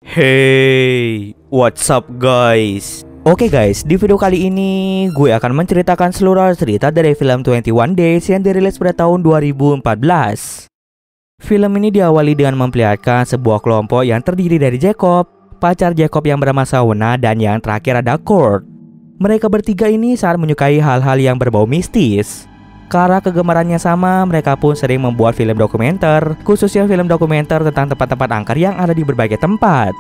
Hey, what's up guys? Oke guys, di video kali ini gue akan menceritakan seluruh cerita dari film 21 Days yang dirilis pada tahun 2014. Film ini diawali dengan memperlihatkan sebuah kelompok yang terdiri dari Jacob, pacar Jacob yang bernama Shauna, dan yang terakhir ada Kurt. Mereka bertiga ini sangat menyukai hal-hal yang berbau mistis. Karena kegemarannya sama, mereka pun sering membuat film dokumenter, khususnya film dokumenter tentang tempat-tempat angker yang ada di berbagai tempat.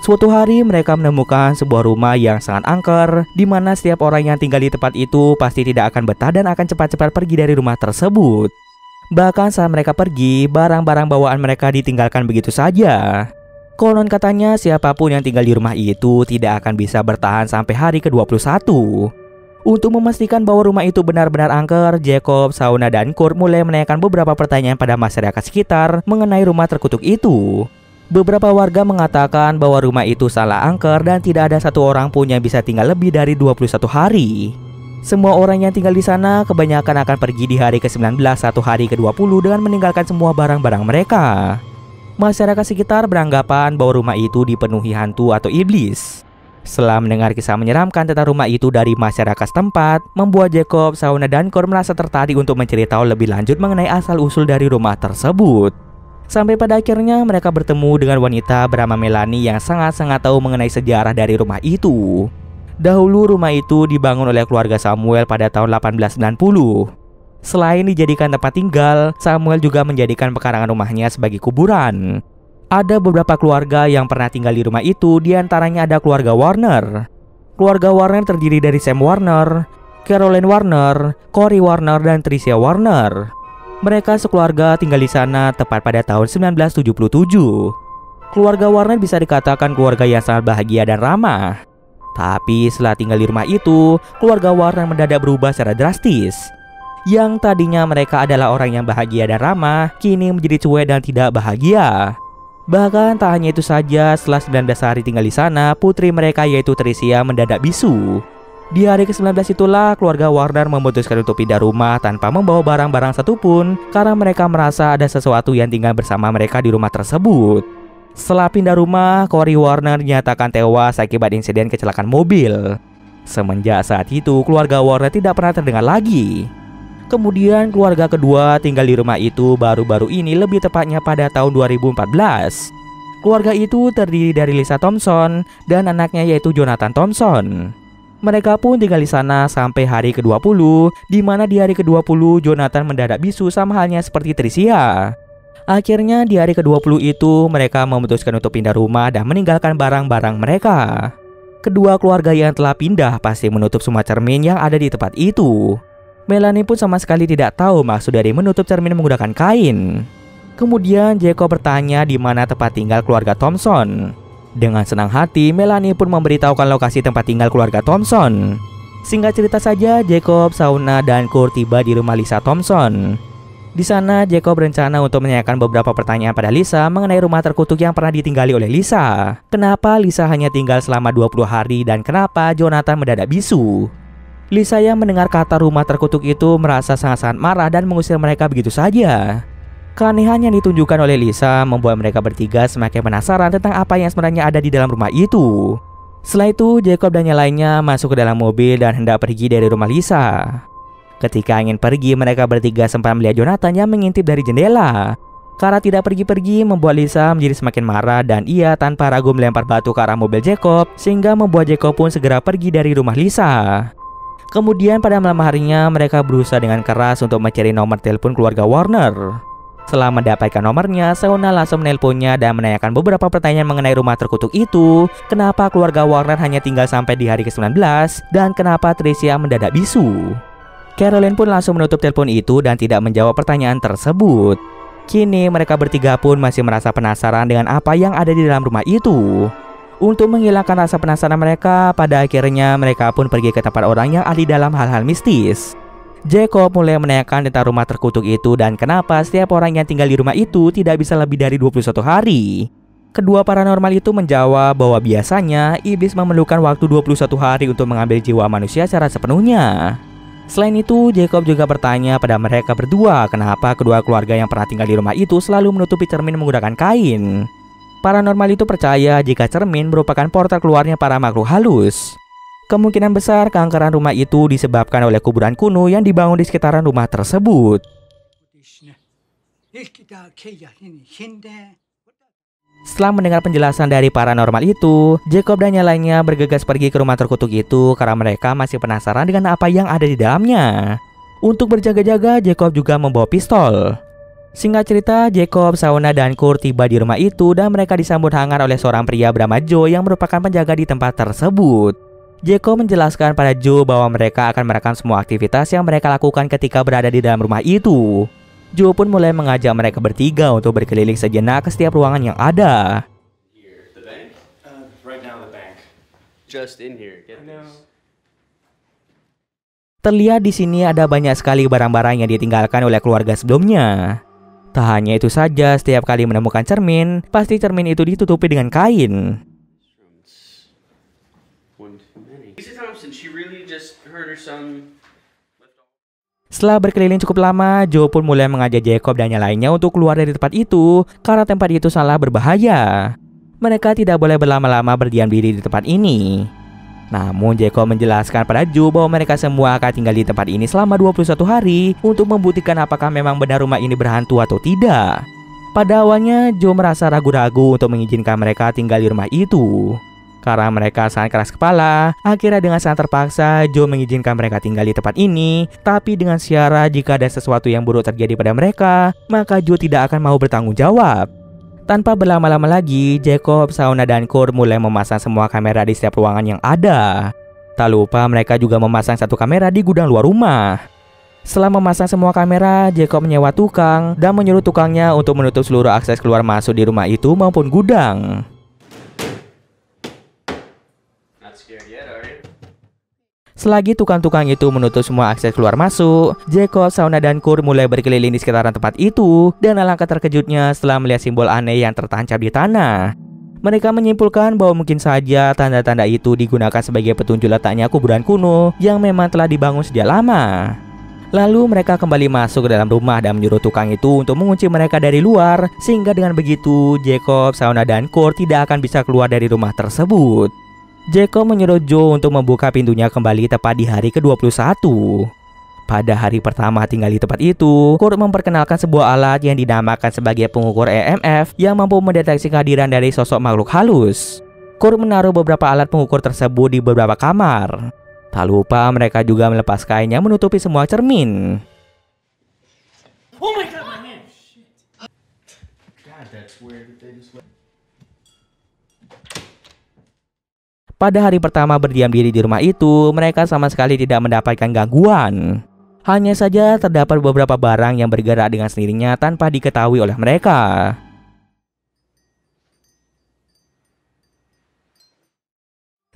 Suatu hari mereka menemukan sebuah rumah yang sangat angker, di mana setiap orang yang tinggal di tempat itu pasti tidak akan betah dan akan cepat-cepat pergi dari rumah tersebut. Bahkan saat mereka pergi, barang-barang bawaan mereka ditinggalkan begitu saja. Konon katanya siapapun yang tinggal di rumah itu tidak akan bisa bertahan sampai hari ke-21. Untuk memastikan bahwa rumah itu benar-benar angker, Jacob, Shauna, dan Kurt mulai menanyakan beberapa pertanyaan pada masyarakat sekitar mengenai rumah terkutuk itu. Beberapa warga mengatakan bahwa rumah itu salah angker dan tidak ada satu orang pun yang bisa tinggal lebih dari 21 hari. Semua orang yang tinggal di sana kebanyakan akan pergi di hari ke-19 atau hari ke-20 dengan meninggalkan semua barang-barang mereka. Masyarakat sekitar beranggapan bahwa rumah itu dipenuhi hantu atau iblis. Setelah mendengar kisah menyeramkan tentang rumah itu dari masyarakat setempat, membuat Jacob, Shauna, dan Kurt merasa tertarik untuk mencari tahu lebih lanjut mengenai asal-usul dari rumah tersebut. Sampai pada akhirnya mereka bertemu dengan wanita bernama Melanie yang sangat-sangat tahu mengenai sejarah dari rumah itu. Dahulu rumah itu dibangun oleh keluarga Samuel pada tahun 1890. Selain dijadikan tempat tinggal, Samuel juga menjadikan pekarangan rumahnya sebagai kuburan. Ada beberapa keluarga yang pernah tinggal di rumah itu, diantaranya ada keluarga Warner. Keluarga Warner terdiri dari Sam Warner, Caroline Warner, Cory Warner, dan Tricia Warner. Mereka sekeluarga tinggal di sana tepat pada tahun 1977. Keluarga Warner bisa dikatakan keluarga yang sangat bahagia dan ramah. Tapi setelah tinggal di rumah itu, keluarga Warner mendadak berubah secara drastis. Yang tadinya mereka adalah orang yang bahagia dan ramah, kini menjadi cuek dan tidak bahagia. Bahkan tak hanya itu saja, setelah 19 hari tinggal di sana, putri mereka yaitu Tricia mendadak bisu. Di hari ke-19 itulah keluarga Warner memutuskan untuk pindah rumah tanpa membawa barang-barang satupun karena mereka merasa ada sesuatu yang tinggal bersama mereka di rumah tersebut. Setelah pindah rumah, Cory Warner dinyatakan tewas akibat insiden kecelakaan mobil. Semenjak saat itu, keluarga Warner tidak pernah terdengar lagi. Kemudian keluarga kedua tinggal di rumah itu baru-baru ini, lebih tepatnya pada tahun 2014. Keluarga itu terdiri dari Lisa Thompson dan anaknya yaitu Jonathan Thompson. Mereka pun tinggal di sana sampai hari ke-20, di mana di hari ke-20 Jonathan mendadak bisu sama halnya seperti Tricia. Akhirnya di hari ke-20 itu mereka memutuskan untuk pindah rumah dan meninggalkan barang-barang mereka. Kedua keluarga yang telah pindah pasti menutup semua cermin yang ada di tempat itu. Melanie pun sama sekali tidak tahu maksud dari menutup cermin menggunakan kain. Kemudian Jacob bertanya di mana tempat tinggal keluarga Thompson. Dengan senang hati, Melanie pun memberitahukan lokasi tempat tinggal keluarga Thompson. Singkat cerita saja, Jacob, Shauna, dan Kurt tiba di rumah Lisa Thompson. Di sana, Jacob berencana untuk menanyakan beberapa pertanyaan pada Lisa mengenai rumah terkutuk yang pernah ditinggali oleh Lisa. Kenapa Lisa hanya tinggal selama 20 hari dan kenapa Jonathan mendadak bisu? Lisa yang mendengar kata rumah terkutuk itu merasa sangat-sangat marah dan mengusir mereka begitu saja. Keanehan yang ditunjukkan oleh Lisa membuat mereka bertiga semakin penasaran tentang apa yang sebenarnya ada di dalam rumah itu. Setelah itu, Jacob dan yang lainnya masuk ke dalam mobil dan hendak pergi dari rumah Lisa. Ketika ingin pergi, mereka bertiga sempat melihat Jonathan yang mengintip dari jendela. Karena tidak pergi-pergi membuat Lisa menjadi semakin marah dan ia tanpa ragu melempar batu ke arah mobil Jacob, sehingga membuat Jacob pun segera pergi dari rumah Lisa. Kemudian pada malam harinya mereka berusaha dengan keras untuk mencari nomor telepon keluarga Warner. Setelah mendapatkan nomornya, Shauna langsung menelponnya dan menanyakan beberapa pertanyaan mengenai rumah terkutuk itu. Kenapa keluarga Warner hanya tinggal sampai di hari ke-19 dan kenapa Tricia mendadak bisu. Caroline pun langsung menutup telepon itu dan tidak menjawab pertanyaan tersebut. Kini mereka bertiga pun masih merasa penasaran dengan apa yang ada di dalam rumah itu. Untuk menghilangkan rasa penasaran mereka, pada akhirnya mereka pun pergi ke tempat orang yang ahli dalam hal-hal mistis. Jacob mulai menanyakan tentang rumah terkutuk itu dan kenapa setiap orang yang tinggal di rumah itu tidak bisa lebih dari 21 hari. Kedua paranormal itu menjawab bahwa biasanya iblis memerlukan waktu 21 hari untuk mengambil jiwa manusia secara sepenuhnya. Selain itu, Jacob juga bertanya pada mereka berdua kenapa kedua keluarga yang pernah tinggal di rumah itu selalu menutupi cermin menggunakan kain. Paranormal itu percaya jika cermin merupakan portal keluarnya para makhluk halus. Kemungkinan besar keangkeran rumah itu disebabkan oleh kuburan kuno yang dibangun di sekitaran rumah tersebut. Setelah mendengar penjelasan dari paranormal itu, Jacob dan yang lainnya bergegas pergi ke rumah terkutuk itu karena mereka masih penasaran dengan apa yang ada di dalamnya. Untuk berjaga-jaga, Jacob juga membawa pistol. Singkat cerita, Jacob, Shauna, dan Kurt tiba di rumah itu dan mereka disambut hangat oleh seorang pria bernama Joe yang merupakan penjaga di tempat tersebut. Jacob menjelaskan pada Joe bahwa mereka akan merekam semua aktivitas yang mereka lakukan ketika berada di dalam rumah itu. Joe pun mulai mengajak mereka bertiga untuk berkeliling sejenak ke setiap ruangan yang ada. Terlihat di sini ada banyak sekali barang-barang yang ditinggalkan oleh keluarga sebelumnya. Tak hanya itu saja, setiap kali menemukan cermin, pasti cermin itu ditutupi dengan kain. Setelah berkeliling cukup lama, Joe pun mulai mengajak Jacob dan yang lainnya untuk keluar dari tempat itu karena tempat itu sangat berbahaya. Mereka tidak boleh berlama-lama berdiam diri di tempat ini. Namun Jacob menjelaskan pada Joe bahwa mereka semua akan tinggal di tempat ini selama 21 hari untuk membuktikan apakah memang benar rumah ini berhantu atau tidak. Pada awalnya, Joe merasa ragu-ragu untuk mengizinkan mereka tinggal di rumah itu. Karena mereka sangat keras kepala, akhirnya dengan sangat terpaksa Joe mengizinkan mereka tinggal di tempat ini. Tapi dengan syarat jika ada sesuatu yang buruk terjadi pada mereka, maka Joe tidak akan mau bertanggung jawab. Tanpa berlama-lama lagi, Jacob, Shauna, dan Kurt mulai memasang semua kamera di setiap ruangan yang ada. Tak lupa mereka juga memasang satu kamera di gudang luar rumah. Setelah memasang semua kamera, Jacob menyewa tukang dan menyuruh tukangnya untuk menutup seluruh akses keluar masuk di rumah itu maupun gudang. Selagi tukang-tukang itu menutup semua akses keluar masuk, Jacob, Shauna, dan Kurt mulai berkeliling di sekitaran tempat itu. Dan alangkah terkejutnya setelah melihat simbol aneh yang tertancap di tanah. Mereka menyimpulkan bahwa mungkin saja tanda-tanda itu digunakan sebagai petunjuk letaknya kuburan kuno yang memang telah dibangun sejak lama. Lalu mereka kembali masuk ke dalam rumah dan menyuruh tukang itu untuk mengunci mereka dari luar. Sehingga dengan begitu, Jacob, Shauna, dan Kurt tidak akan bisa keluar dari rumah tersebut. Jacob menyuruh Joe untuk membuka pintunya kembali tepat di hari ke-21. Pada hari pertama tinggal di tempat itu, Kurt memperkenalkan sebuah alat yang dinamakan sebagai pengukur EMF yang mampu mendeteksi kehadiran dari sosok makhluk halus. Kurt menaruh beberapa alat pengukur tersebut di beberapa kamar. Tak lupa mereka juga melepas kain yang menutupi semua cermin. Oh my God, my hand. Shit. God, that's weird. Pada hari pertama berdiam diri di rumah itu, mereka sama sekali tidak mendapatkan gangguan. Hanya saja terdapat beberapa barang yang bergerak dengan sendirinya tanpa diketahui oleh mereka.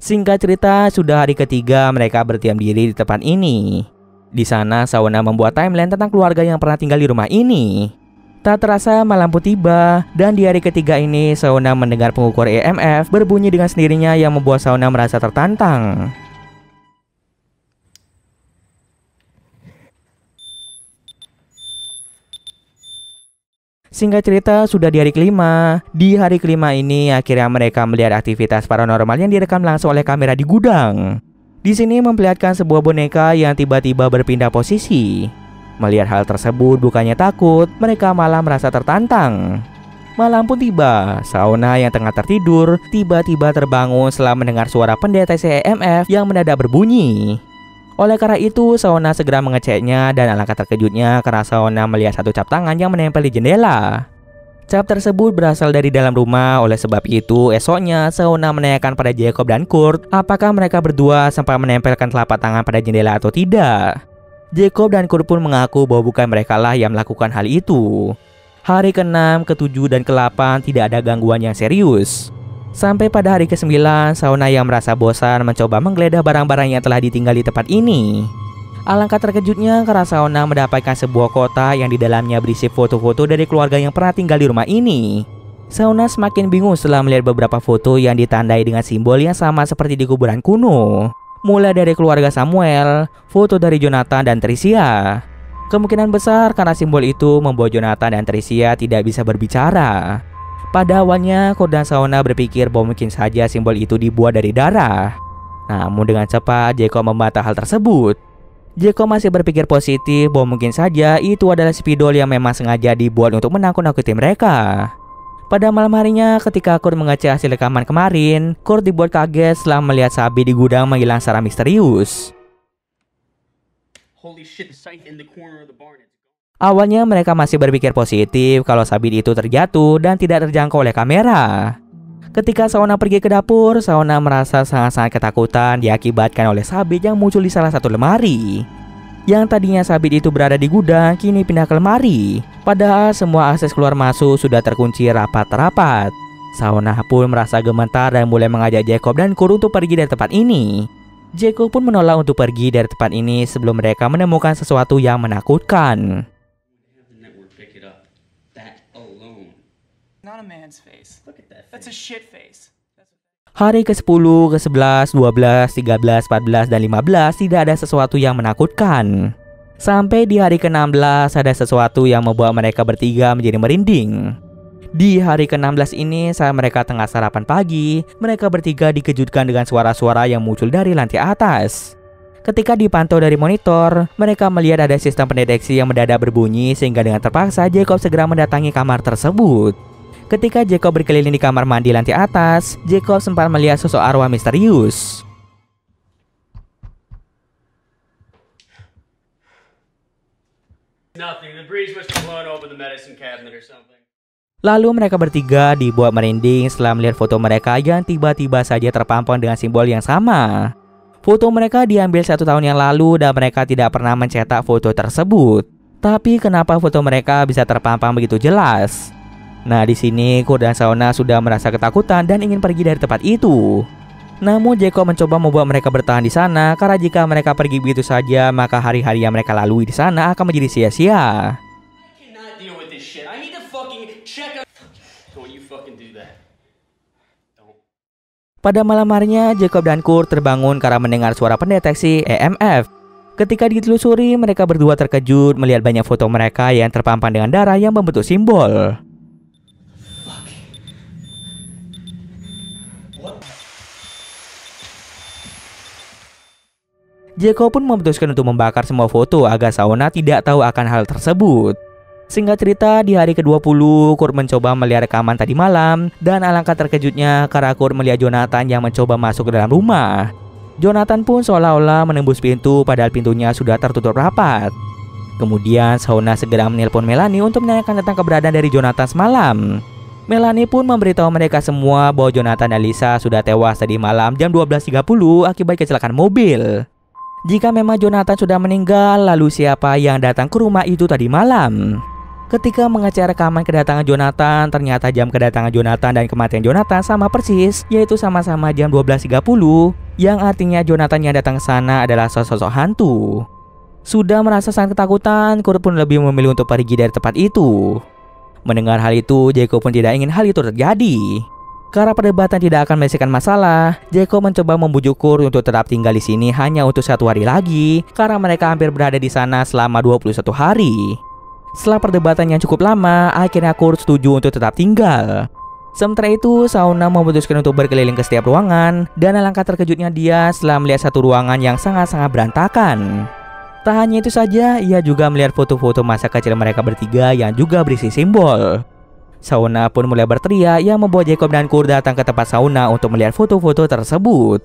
Singkat cerita, sudah hari ketiga mereka berdiam diri di tempat ini. Di sana, Shauna membuat timeline tentang keluarga yang pernah tinggal di rumah ini. Tak terasa malam pun tiba, dan di hari ketiga ini Shauna mendengar pengukur EMF berbunyi dengan sendirinya yang membuat Shauna merasa tertantang. Singkat cerita, sudah di hari kelima. Di hari kelima ini akhirnya mereka melihat aktivitas paranormal yang direkam langsung oleh kamera di gudang. Di sini memperlihatkan sebuah boneka yang tiba-tiba berpindah posisi. Melihat hal tersebut bukannya takut, mereka malah merasa tertantang. Malam pun tiba, Shauna yang tengah tertidur tiba-tiba terbangun setelah mendengar suara pendeteksi EMF yang mendadak berbunyi. Oleh karena itu, Shauna segera mengeceknya dan alangkah terkejutnya karena Shauna melihat satu cap tangan yang menempel di jendela. Cap tersebut berasal dari dalam rumah. Oleh sebab itu, esoknya Shauna menanyakan pada Jacob dan Kurt apakah mereka berdua sempat menempelkan telapak tangan pada jendela atau tidak. Jacob dan Kurt pun mengaku bahwa bukan mereka lah yang melakukan hal itu. Hari ke-6, ke-7, dan ke-8 tidak ada gangguan yang serius. Sampai pada hari ke-9, Shauna yang merasa bosan mencoba menggeledah barang-barang yang telah ditinggal di tempat ini. Alangkah terkejutnya karena Shauna mendapatkan sebuah kotak yang di dalamnya berisi foto-foto dari keluarga yang pernah tinggal di rumah ini. Shauna semakin bingung setelah melihat beberapa foto yang ditandai dengan simbol yang sama seperti di kuburan kuno. Mulai dari keluarga Samuel, foto dari Jonathan dan Tricia. Kemungkinan besar karena simbol itu membuat Jonathan dan Tricia tidak bisa berbicara. Pada awalnya, Kurt dan Shauna berpikir bahwa mungkin saja simbol itu dibuat dari darah. Namun dengan cepat, Jacob membantah hal tersebut. Jacob masih berpikir positif bahwa mungkin saja itu adalah spidol yang memang sengaja dibuat untuk menakut-nakuti mereka. Pada malam harinya, ketika Kurt mengecek hasil rekaman kemarin, Kurt dibuat kaget setelah melihat Sabit di gudang menghilang secara misterius. Awalnya mereka masih berpikir positif kalau Sabit itu terjatuh dan tidak terjangkau oleh kamera. Ketika Shauna pergi ke dapur, Shauna merasa sangat-sangat ketakutan diakibatkan oleh Sabit yang muncul di salah satu lemari. Yang tadinya Sabit itu berada di gudang, kini pindah ke lemari. Padahal semua akses keluar masuk sudah terkunci rapat-rapat. Shauna pun merasa gemetar dan mulai mengajak Jacob dan Kurt untuk pergi dari tempat ini. Jacob pun menolak untuk pergi dari tempat ini sebelum mereka menemukan sesuatu yang menakutkan. Hari ke-10, ke-11, 12, 13, 14, dan 15 tidak ada sesuatu yang menakutkan. Sampai di hari ke-16 ada sesuatu yang membuat mereka bertiga menjadi merinding. Di hari ke-16 ini saat mereka tengah sarapan pagi, mereka bertiga dikejutkan dengan suara-suara yang muncul dari lantai atas. Ketika dipantau dari monitor, mereka melihat ada sistem pendeteksi yang mendadak berbunyi sehingga dengan terpaksa Jacob segera mendatangi kamar tersebut. Ketika Jacob berkeliling di kamar mandi lantai atas, Jacob sempat melihat sosok arwah misterius. Lalu mereka bertiga dibuat merinding setelah melihat foto mereka yang tiba-tiba saja terpampang dengan simbol yang sama. Foto mereka diambil 1 tahun yang lalu dan mereka tidak pernah mencetak foto tersebut. Tapi kenapa foto mereka bisa terpampang begitu jelas? Nah, di sini Kurt dan Shauna sudah merasa ketakutan dan ingin pergi dari tempat itu. Namun Jacob mencoba membuat mereka bertahan di sana karena jika mereka pergi begitu saja, maka hari-hari yang mereka lalui di sana akan menjadi sia-sia. Pada malam harinya, Jacob dan Kurt terbangun karena mendengar suara pendeteksi EMF. Ketika ditelusuri, mereka berdua terkejut melihat banyak foto mereka yang terpampang dengan darah yang membentuk simbol. Jacob pun memutuskan untuk membakar semua foto agar Shauna tidak tahu akan hal tersebut. Singkat cerita, di hari ke-20, Kurt mencoba melihat rekaman tadi malam dan alangkah terkejutnya karena Kurt melihat Jonathan yang mencoba masuk ke dalam rumah. Jonathan pun seolah-olah menembus pintu padahal pintunya sudah tertutup rapat. Kemudian Shauna segera menelpon Melanie untuk menanyakan tentang keberadaan dari Jonathan semalam. Melanie pun memberitahu mereka semua bahwa Jonathan dan Lisa sudah tewas tadi malam jam 12.30 akibat kecelakaan mobil. Jika memang Jonathan sudah meninggal, lalu siapa yang datang ke rumah itu tadi malam? Ketika mengecek rekaman kedatangan Jonathan, ternyata jam kedatangan Jonathan dan kematian Jonathan sama persis, yaitu sama-sama jam 12.30, yang artinya Jonathan yang datang ke sana adalah sosok hantu. Sudah merasa sangat ketakutan, Kurt pun lebih memilih untuk pergi dari tempat itu. Mendengar hal itu, Jacob pun tidak ingin hal itu terjadi. Karena perdebatan tidak akan menyelesaikan masalah, Jacob mencoba membujuk Kurt untuk tetap tinggal di sini hanya untuk 1 hari lagi, karena mereka hampir berada di sana selama 21 hari. Setelah perdebatan yang cukup lama, akhirnya Kurt setuju untuk tetap tinggal. Sementara itu, Shauna memutuskan untuk berkeliling ke setiap ruangan, dan alangkah terkejutnya dia setelah melihat satu ruangan yang sangat-sangat berantakan. Tak hanya itu saja, ia juga melihat foto-foto masa kecil mereka bertiga yang juga berisi simbol. Shauna pun mulai berteriak yang membuat Jacob dan Kurt datang ke tempat Shauna untuk melihat foto-foto tersebut.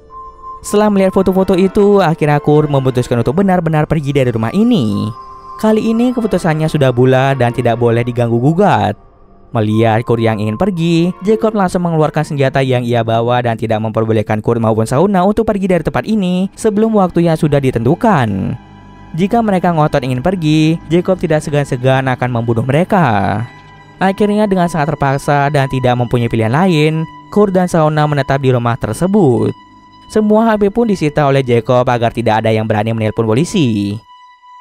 Setelah melihat foto-foto itu, akhirnya Kurt memutuskan untuk benar-benar pergi dari rumah ini. Kali ini keputusannya sudah bulat dan tidak boleh diganggu-gugat. Melihat Kurt yang ingin pergi, Jacob langsung mengeluarkan senjata yang ia bawa dan tidak memperbolehkan Kurt maupun Shauna untuk pergi dari tempat ini sebelum waktunya sudah ditentukan. Jika mereka ngotot ingin pergi, Jacob tidak segan-segan akan membunuh mereka. Akhirnya dengan sangat terpaksa dan tidak mempunyai pilihan lain, Kurt dan Shauna menetap di rumah tersebut. Semua HP pun disita oleh Jacob agar tidak ada yang berani menelpon polisi.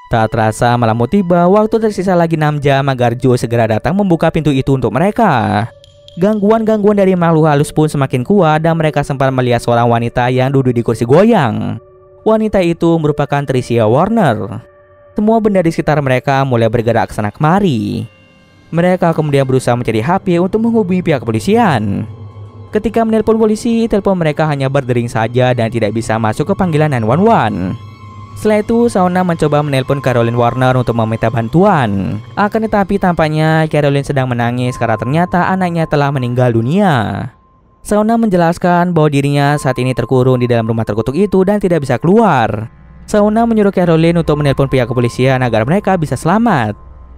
Tak terasa malam tiba, waktu tersisa lagi 6 jam agar Joe segera datang membuka pintu itu untuk mereka. Gangguan-gangguan dari makhluk halus pun semakin kuat dan mereka sempat melihat seorang wanita yang duduk di kursi goyang. Wanita itu merupakan Tricia Warner. Semua benda di sekitar mereka mulai bergerak ke sana kemari. Mereka kemudian berusaha mencari HP untuk menghubungi pihak kepolisian. Ketika menelpon polisi, telepon mereka hanya berdering saja dan tidak bisa masuk ke panggilan 911. Setelah itu, Shauna mencoba menelpon Caroline Warner untuk meminta bantuan. Akan tetapi tampaknya Caroline sedang menangis karena ternyata anaknya telah meninggal dunia. Shauna menjelaskan bahwa dirinya saat ini terkurung di dalam rumah terkutuk itu dan tidak bisa keluar. Shauna menyuruh Caroline untuk menelpon pihak kepolisian agar mereka bisa selamat.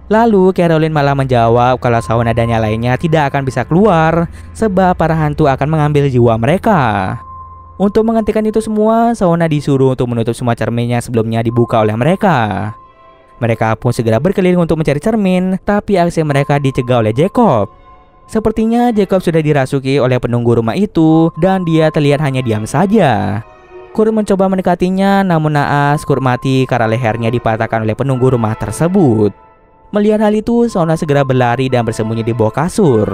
Lalu Caroline malah menjawab kalau Shauna dan yang lainnya tidak akan bisa keluar sebab para hantu akan mengambil jiwa mereka. Untuk menghentikan itu semua, Shauna disuruh untuk menutup semua cerminnya sebelumnya dibuka oleh mereka. Mereka pun segera berkeliling untuk mencari cermin, tapi aksi mereka dicegah oleh Jacob. Sepertinya Jacob sudah dirasuki oleh penunggu rumah itu dan dia terlihat hanya diam saja. Kurt mencoba mendekatinya, namun naas Kurt mati karena lehernya dipatahkan oleh penunggu rumah tersebut. Melihat hal itu, Shauna segera berlari dan bersembunyi di bawah kasur.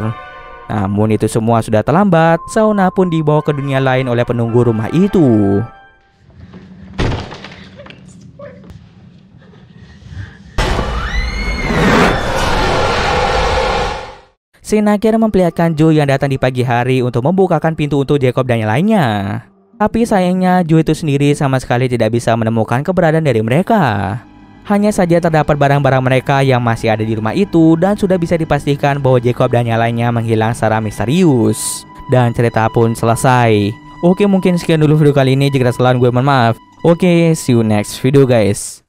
Namun itu semua sudah terlambat. Shauna pun dibawa ke dunia lain oleh penunggu rumah itu. Scene akhir memperlihatkan Joe yang datang di pagi hari untuk membukakan pintu untuk Jacob dan yang lainnya. Tapi sayangnya Joe itu sendiri sama sekali tidak bisa menemukan keberadaan dari mereka. Hanya saja terdapat barang-barang mereka yang masih ada di rumah itu dan sudah bisa dipastikan bahwa Jacob dan yang lainnya menghilang secara misterius. Dan cerita pun selesai. Oke, mungkin sekian dulu video kali ini. Jika kesalahan gue mohon maaf. Oke, see you next video guys.